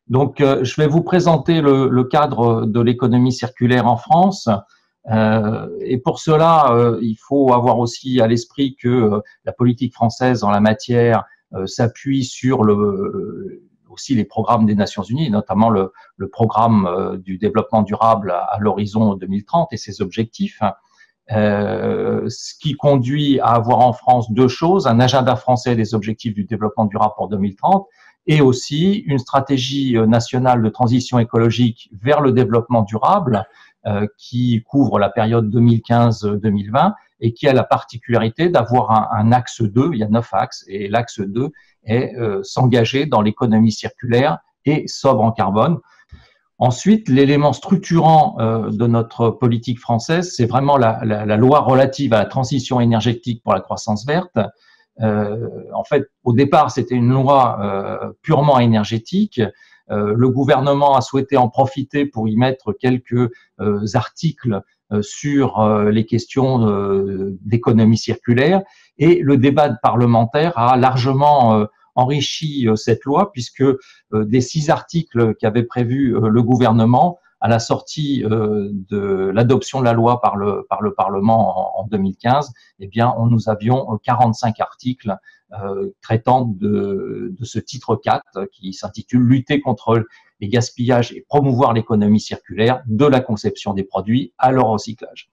Donc, je vais vous présenter le cadre de l'économie circulaire en France. Et pour cela, il faut avoir aussi à l'esprit que la politique française en la matière s'appuie sur aussi les programmes des Nations Unies, notamment le programme du développement durable à l'horizon 2030 et ses objectifs. Ce qui conduit à avoir en France deux choses, un agenda français des objectifs du développement durable pour 2030 et aussi une stratégie nationale de transition écologique vers le développement durable qui couvre la période 2015-2020 et qui a la particularité d'avoir un axe 2, il y a 9 axes, et l'axe 2 est s'engager dans l'économie circulaire et sobre en carbone. Ensuite, l'élément structurant de notre politique française, c'est vraiment la loi relative à la transition énergétique pour la croissance verte. En fait, au départ, c'était une loi purement énergétique. Le gouvernement a souhaité en profiter pour y mettre quelques articles sur les questions d'économie circulaire. Et le débat parlementaire a largement enrichi cette loi, puisque des 6 articles qu'avait prévu le gouvernement à la sortie de l'adoption de la loi par le Parlement en 2015, eh bien, nous avions 45 articles traitant de ce titre 4 qui s'intitule « Lutter contre les gaspillages et promouvoir l'économie circulaire de la conception des produits à leur recyclage ».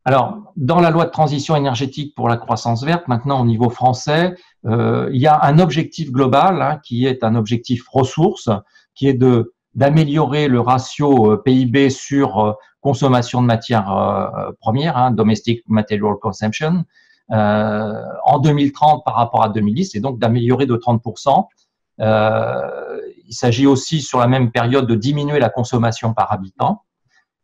Alors, dans la loi de transition énergétique pour la croissance verte, maintenant au niveau français, il y a un objectif global qui est un objectif ressources, qui est d'améliorer le ratio PIB sur consommation de matières premières, Domestic Material Consumption, en 2030 par rapport à 2010, et donc d'améliorer de 30%. Il s'agit aussi sur la même période de diminuer la consommation par habitant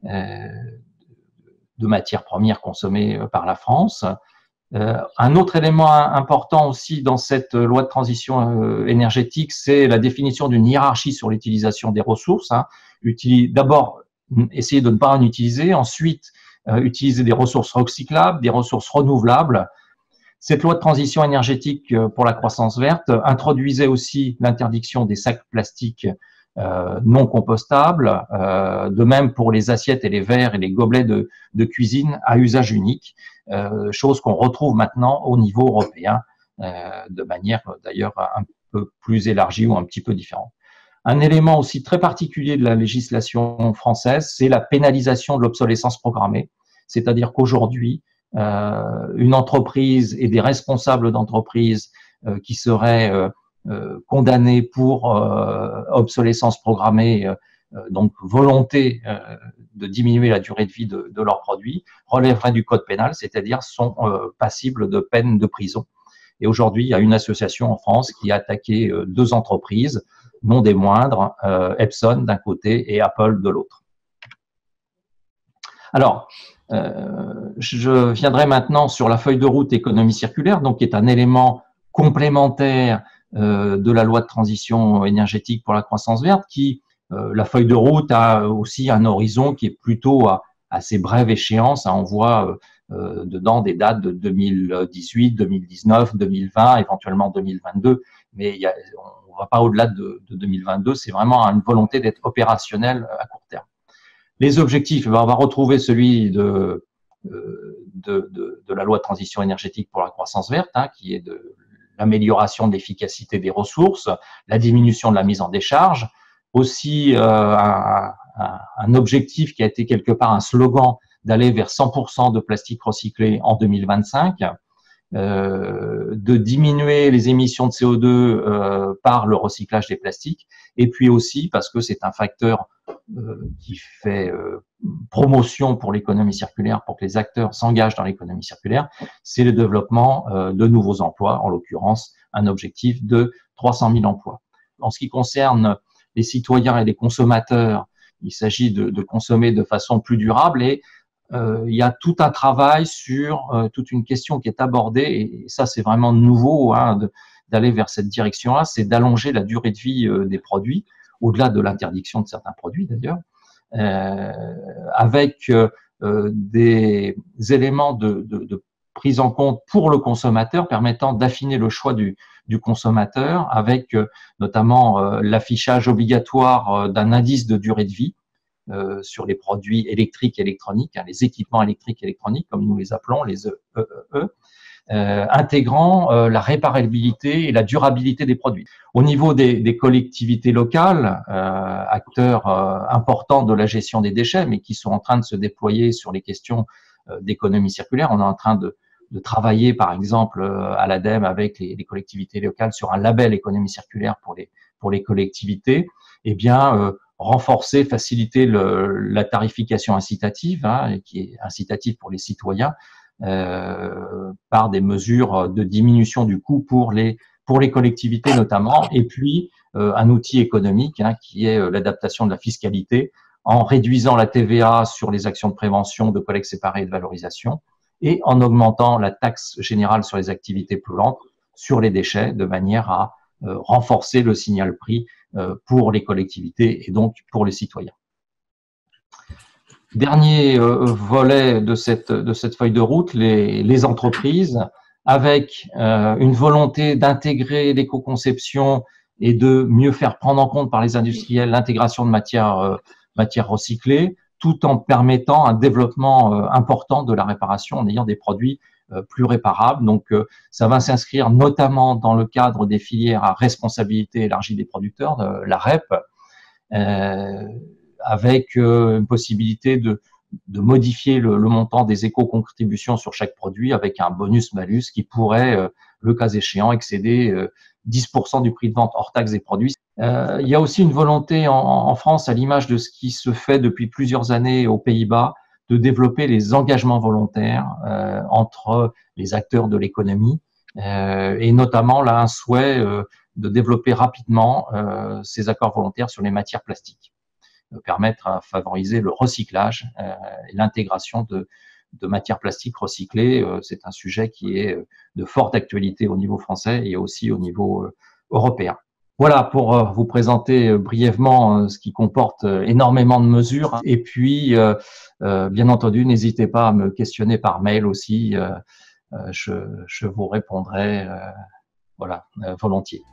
de matières premières consommées par la France. Un autre élément important aussi dans cette loi de transition énergétique, c'est la définition d'une hiérarchie sur l'utilisation des ressources. D'abord, essayer de ne pas en utiliser, ensuite, utiliser des ressources recyclables, des ressources renouvelables. Cette loi de transition énergétique pour la croissance verte introduisait aussi l'interdiction des sacs plastiques non compostables, de même pour les assiettes et les verres et les gobelets de cuisine à usage unique, chose qu'on retrouve maintenant au niveau européen de manière d'ailleurs un peu plus élargie ou un petit peu différente. Un élément aussi très particulier de la législation française, c'est la pénalisation de l'obsolescence programmée, c'est-à-dire qu'aujourd'hui, une entreprise et des responsables d'entreprise qui seraient condamnés pour obsolescence programmée, donc volonté de diminuer la durée de vie de leurs produits, relèveraient du code pénal, c'est-à-dire sont passibles de peine de prison. Et aujourd'hui, il y a une association en France qui a attaqué 2 entreprises, non des moindres, Epson d'un côté et Apple de l'autre. Alors, je viendrai maintenant sur la feuille de route économie circulaire, donc qui est un élément complémentaire de la loi de transition énergétique pour la croissance verte, qui, la feuille de route a aussi un horizon qui est plutôt à assez brève échéance. On voit dedans des dates de 2018, 2019, 2020, éventuellement 2022, mais on ne va pas au-delà de 2022, c'est vraiment une volonté d'être opérationnel à court terme. Les objectifs, on va retrouver celui de la loi de transition énergétique pour la croissance verte, qui est de l'amélioration de l'efficacité des ressources, la diminution de la mise en décharge, aussi un objectif qui a été quelque part un slogan d'aller vers 100% de plastique recyclé en 2025, de diminuer les émissions de CO2 par le recyclage des plastiques, et puis aussi parce que c'est un facteur qui fait promotion pour l'économie circulaire, pour que les acteurs s'engagent dans l'économie circulaire, c'est le développement de nouveaux emplois, en l'occurrence un objectif de 300 000 emplois. En ce qui concerne les citoyens et les consommateurs, il s'agit de consommer de façon plus durable et il y a tout un travail sur toute une question qui est abordée, et ça c'est vraiment nouveau d'aller vers cette direction-là, c'est d'allonger la durée de vie des produits, au-delà de l'interdiction de certains produits d'ailleurs, avec des éléments de prise en compte pour le consommateur, permettant d'affiner le choix du consommateur avec notamment l'affichage obligatoire d'un indice de durée de vie sur les produits électriques et électroniques, hein, les équipements électriques et électroniques, comme nous les appelons, les EEE, intégrant la réparabilité et la durabilité des produits. Au niveau des collectivités locales, acteurs importants de la gestion des déchets, mais qui sont en train de se déployer sur les questions d'économie circulaire, on est en train de travailler, par exemple, à l'ADEME avec les collectivités locales sur un label économie circulaire pour les collectivités, eh bien, renforcer, faciliter la tarification incitative, hein, qui est incitative pour les citoyens, par des mesures de diminution du coût pour les collectivités notamment, et puis un outil économique, hein, qui est l'adaptation de la fiscalité en réduisant la TVA sur les actions de prévention, de collecte séparée et de valorisation, et en augmentant la taxe générale sur les activités polluantes sur les déchets, de manière à renforcer le signal prix pour les collectivités et donc pour les citoyens. Dernier volet de cette feuille de route, les entreprises, avec une volonté d'intégrer l'éco-conception et de mieux faire prendre en compte par les industriels l'intégration de matières recyclées, tout en permettant un développement important de la réparation en ayant des produits plus réparables. Donc, ça va s'inscrire notamment dans le cadre des filières à responsabilité élargie des producteurs, la REP, avec une possibilité de modifier le montant des éco-contributions sur chaque produit avec un bonus-malus qui pourrait, le cas échéant, excéder 10% du prix de vente hors taxe des produits. Il y a aussi une volonté en France, à l'image de ce qui se fait depuis plusieurs années aux Pays-Bas, de développer les engagements volontaires entre les acteurs de l'économie, et notamment là un souhait de développer rapidement ces accords volontaires sur les matières plastiques, permettre à favoriser le recyclage et l'intégration de matières plastiques recyclées. C'est un sujet qui est de forte actualité au niveau français et aussi au niveau européen. Voilà pour vous présenter brièvement ce qui comporte énormément de mesures. Et puis, bien entendu, n'hésitez pas à me questionner par mail aussi. Je vous répondrai voilà, volontiers.